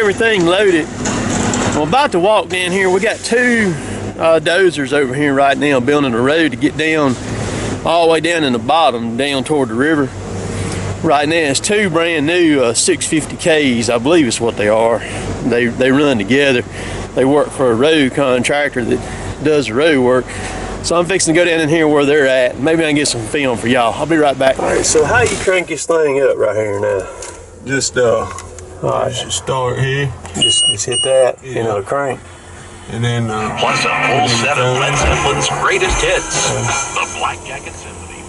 everything loaded. I'm about to walk down here. We got two dozers over here right now building a road to get down all the way down in the bottom, down toward the river. Right now it's two brand new 650Ks, I believe is what they are. They run together. They work for a road contractor that does the road work. So I'm fixing to go down in here where they're at. Maybe I can get some film for y'all. I'll be right back. All right, so how you crank this thing up right here now? Just all right, just start here. Just hit that, yeah. And it'll crank. And then plus a full set of Led Zeppelin's greatest hits, the Black Jacket Symphony.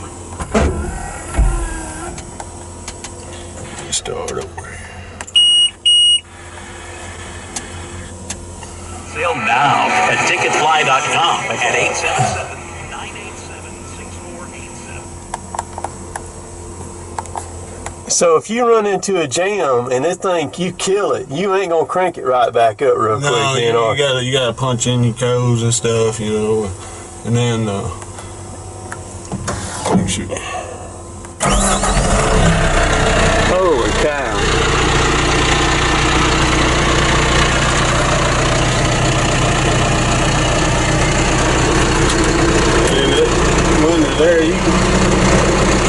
Start over. Sale now at ticketfly.com at 877-987-6487. So if you run into a jam and this thing, you kill it, you ain't gonna crank it right back up real quick. No, you gotta punch in your codes and stuff, you know, and then shoot. Holy cow. When they're there, you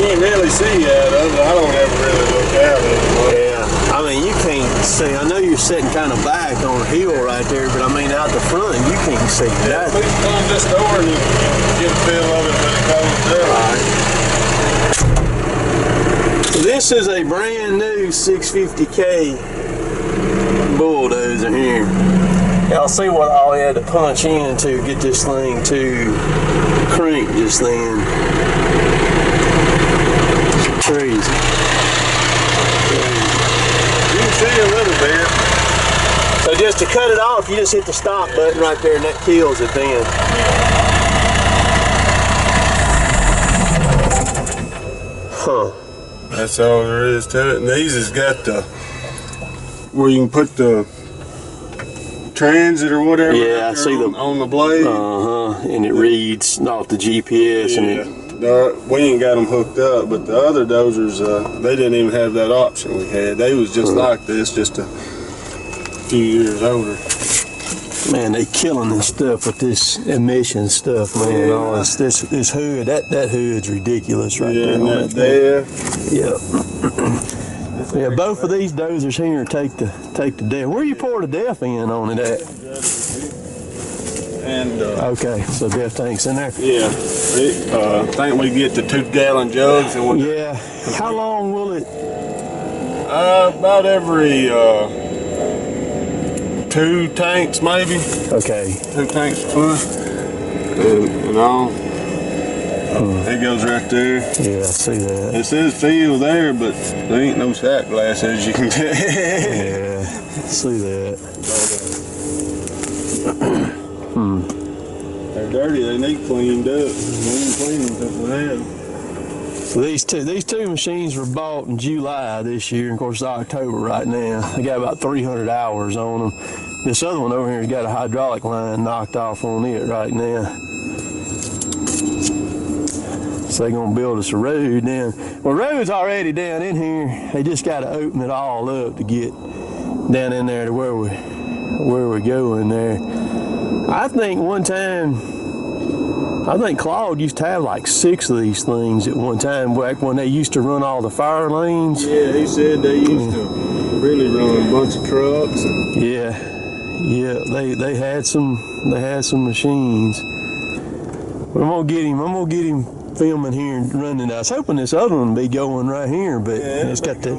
can't really see out of it. I don't ever really look out anymore. Yeah, I mean, you can't see. I know you're sitting kind of back on a hill right there, but I mean, out the front, you can't see that. Please close this door and you can get a feel of it when it goes through. All right. This is a brand new 650K bulldozer here. Y'all see what all I had to punch in to get this thing to crank just then. It's crazy. You can see a little bit. So just to cut it off, you just hit the stop button right there and that kills it then. Huh. That's all there is to it. And these has got the, where you can put the transit or whatever. Yeah, I see them on the blade. And it reads off the GPS. Yeah. And it, we ain't got them hooked up, but the other dozers, they didn't even have that option we had. They was just like this, just a few years older. Man, they killing this stuff with this emission stuff, man. Yeah. All this hood, that hood's ridiculous right there. And that Yeah. Yeah, both of these dozers here take the def. Where you pour the def in on it at? And okay, so def tank's in there. Yeah, I think we get the 2-gallon jugs. And yeah. How long will it? About every 2 tanks maybe. Okay. 2 tanks full. And all. It goes right there. Yeah, I see that. It says fill there, but there ain't no shot glass as you can tell. Yeah, I see that. They're dirty. They need cleaned up. We ain't cleaned them because we have. So these two machines were bought in July this year, and of course it's October right now. They got about 300 hours on them. This other one over here has got a hydraulic line knocked off on it right now. So they're gonna build us a road down. Well, road's already down in here. They just gotta open it all up to get down in there to where we're going there. I think one time, I think Claude used to have like 6 of these things at one time, back when they used to run all the fire lanes. Yeah, he said they used to really run a bunch of trucks. Yeah, they had some machines. But I'm gonna get him filming here and running. I was hoping this other one would be going right here, but yeah, it's got to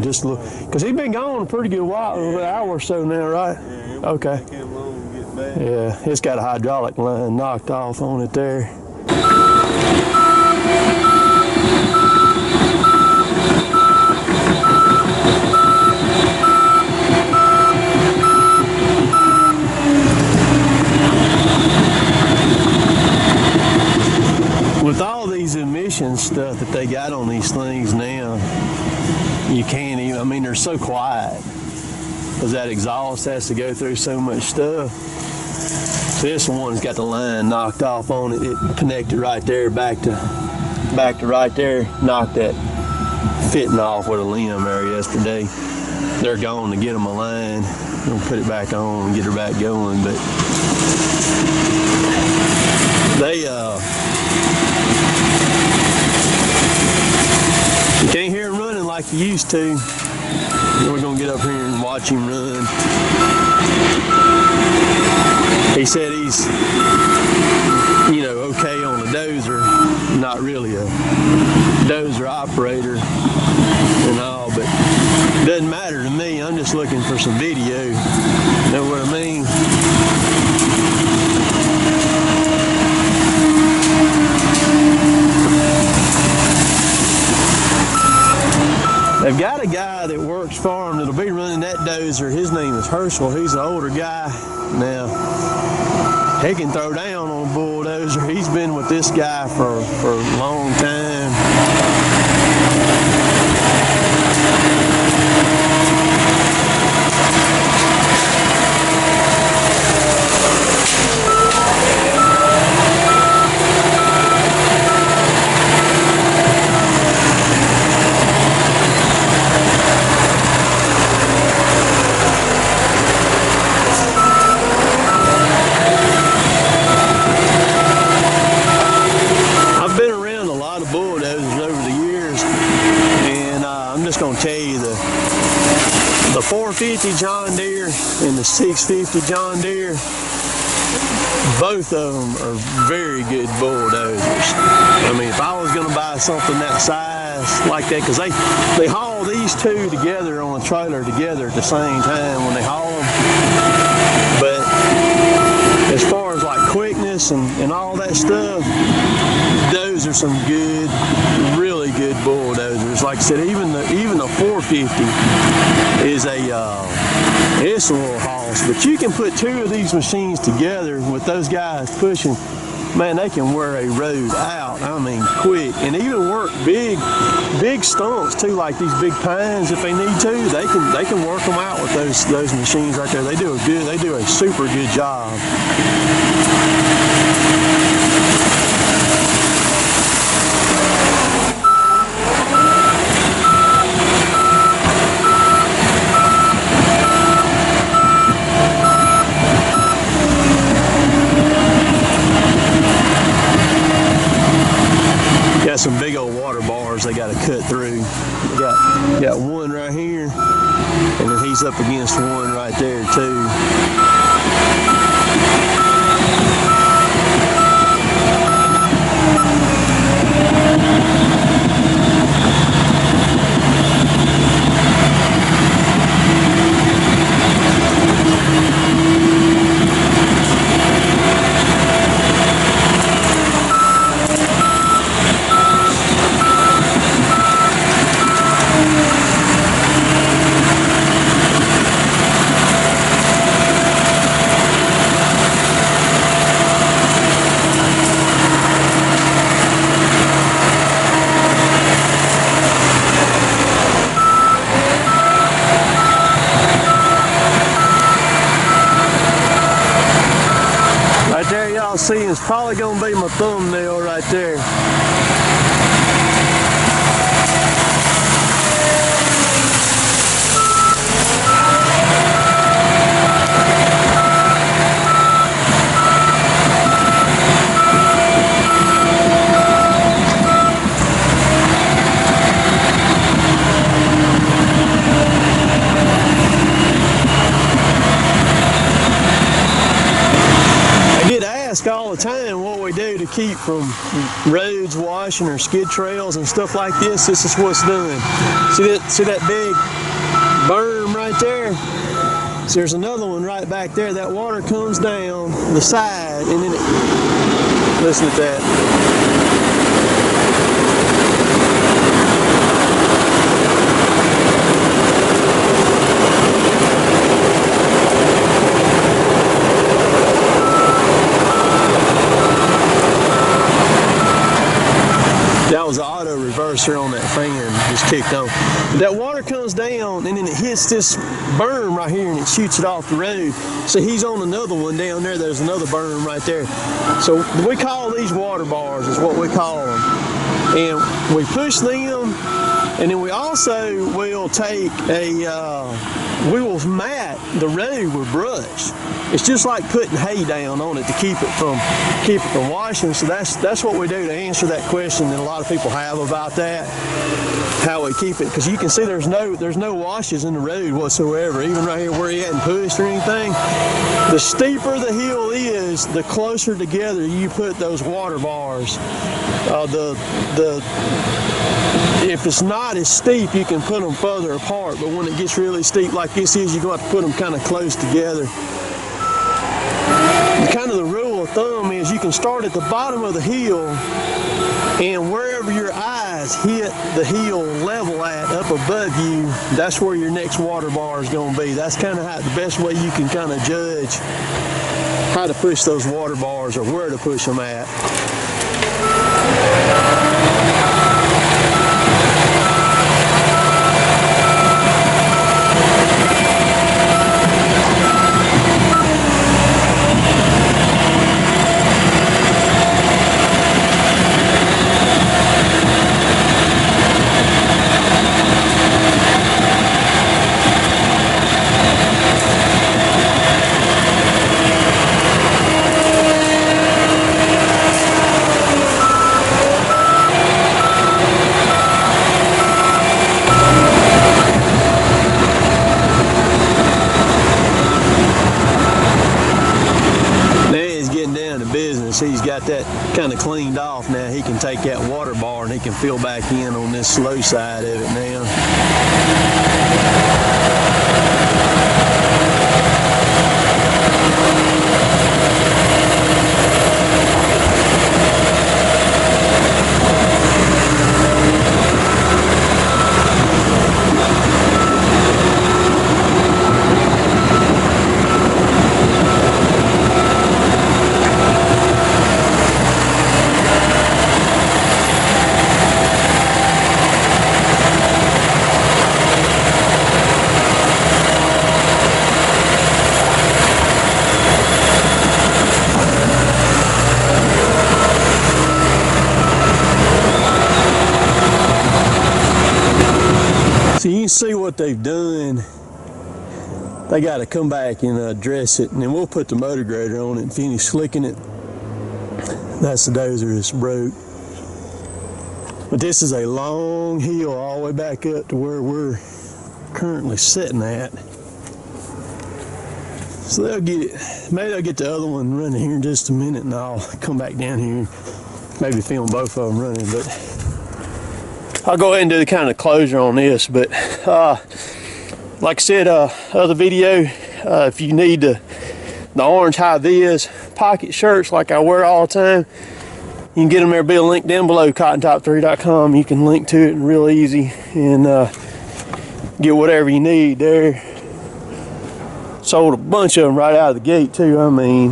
just look, because he's been gone a pretty good while, an hour or so now, right? Yeah, okay. Yeah, it's got a hydraulic line knocked off on it there. With all these emission stuff that they got on these things now, you can't even, I mean, they're so quiet because that exhaust has to go through so much stuff. This one's got the line knocked off on it. It connected right there, back to right there, knocked that fitting off with a limb there yesterday. they're gone to get them aligned. We'll put it back on and get her back going, but they you can't hear him running like you used to. We're gonna get up here and watch him run. He said he's, you know, okay on a dozer, not really a dozer operator and all, but it doesn't matter to me. I'm just looking for some video. Know what I mean? They've got a guy that works for them that'll be running that dozer. His name is Herschel. He's an older guy. Now, he can throw down on a bulldozer. He's been with this guy for a long time. The 450 John Deere and the 650 John Deere, both of them are very good bulldozers. I mean, if I was going to buy something that size like that, because they haul these two together on a trailer together at the same time when they haul them. But as far as like quickness and all that stuff, those are some good, really good bulldozers. Like I said, even the 450 is it's a little hoss, but you can put two of these machines together with those guys pushing. Man, they can wear a road out. I mean, quick, and even work big stumps too, like these big pines. If they need to, they can work them out with those machines right there. They do a super good job. Got some big old water bars they got to cut through. Got one right here, and then he's up against one right there too. There y'all see is probably going to be my thumbnail right there. All the time what we do to keep from roads washing or skid trails and stuff like this. This is what's done. See that big berm right there? So there's another one right back there. That water comes down the side and then listen to that. That was the auto reverser on that fan, just kicked on. That water comes down and then it hits this berm right here and it shoots it off the road. So he's on another one down there. There's another berm right there. So we call these water bars is what we call them. And we push them And then we also will take we will mat the road with brush. It's just like putting hay down on it to keep it from washing. So that's what we do to answer that question that a lot of people have about that, how we keep it. Because you can see there's no washes in the road whatsoever, even right here where he hadn't pushed or anything. The steeper the hill is, the closer together you put those water bars. If it's not as steep, you can put them further apart, but when it gets really steep like this is, you're going to have to put them kind of close together. Kind of the rule of thumb is you can start at the bottom of the hill, and wherever your eyes hit the hill level at up above you, that's where your next water bar is going to be. That's kind of the best way you can kind of judge how to push those water bars or where to push them at. He's got that kind of cleaned off now. He can take that water bar and he can fill back in on this slow side of it now. So you can see what they've done. They got to come back and address it, and then we'll put the motor grader on it and finish slicking it. That's the dozer that's broke. But this is a long hill all the way back up to where we're currently sitting at. So they'll get it. Maybe they'll get the other one running here in just a minute, and I'll come back down here and maybe film both of them running. But I'll go ahead and do the kind of closure on this. But like I said, other video, if you need the orange high-vis pocket shirts like I wear all the time, you can get them there. Be a link down below, cottontop3.com. You can link to it real easy and get whatever you need there. Sold a bunch of them right out of the gate too, I mean.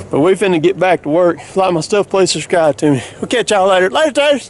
But we finna get back to work. Like my stuff, please subscribe to me. We'll catch y'all later. Later, taters!